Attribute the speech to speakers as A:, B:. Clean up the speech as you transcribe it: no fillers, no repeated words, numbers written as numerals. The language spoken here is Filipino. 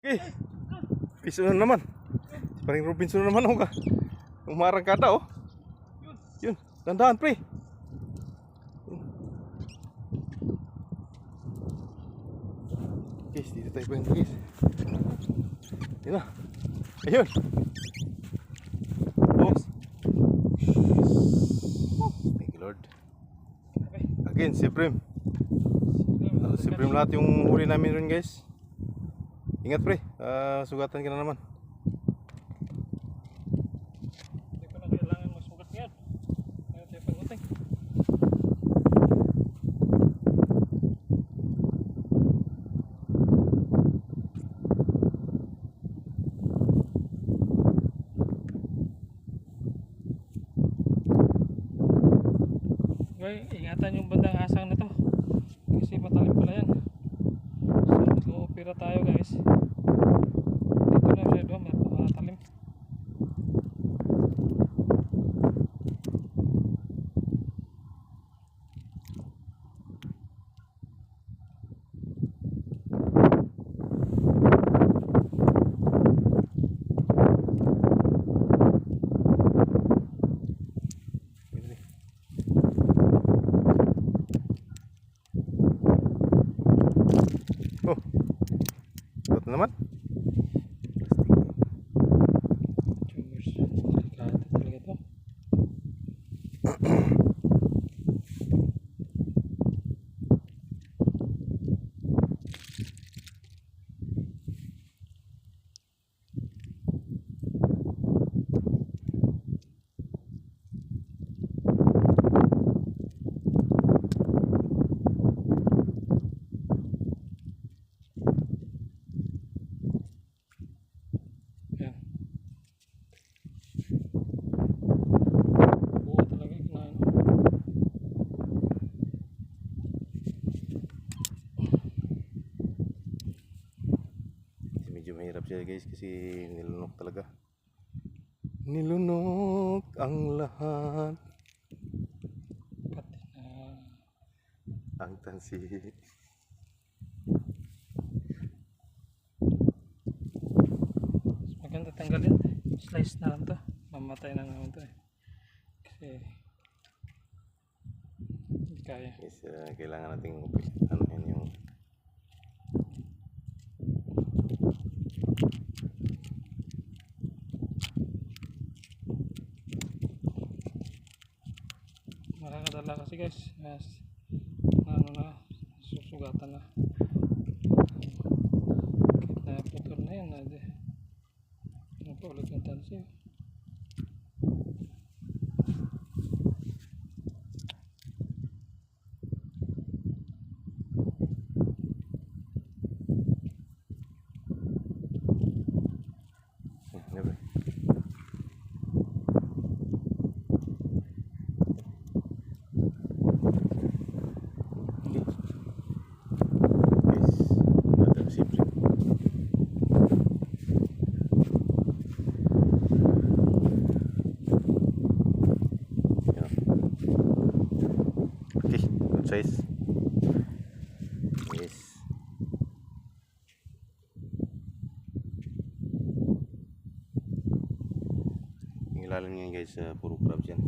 A: Okay, piso na naman. Si paring Robinson na naman ako ka. Umarang kada oh. Yun, dandahan pre. Guys, dito tayo po guys. Yun na. Ayun. Oh. Thank you Lord. Again, si Prim. Si Prim lahat yung huli namin rin guys. Ingat pre, sugatan ka na naman.
B: Hindi ko na kailangan magsugat yan. Ngayon tayo pag-uting. Okay, ingatan yung bandang asang na to. Kasi matalim pala yan. So mag-oopera tayo guys. Dito na siya doon, matalim.
A: Oh, ito naman.
B: Cheers. Delikado talaga to. Yan. Buo talaga kinain.
A: Medyo mahirap siya guys kasi nilunok talaga. Nilunok ang lahat.
B: Pati na.
A: Ang tansi.
B: Maganda tanggalin. Slice na lang to. Mamatay na naman to eh. Kasi hindi kaya.
A: Yes, kailangan nating ano yun yung
B: Makakadala kasi guys. Yes. Ano na. Susugatan na. Kahit na putol na yan. Ano pa ulit ng tansi.
A: never. Size. Yes. Yung ilalim niyan guys, puro crabs yan.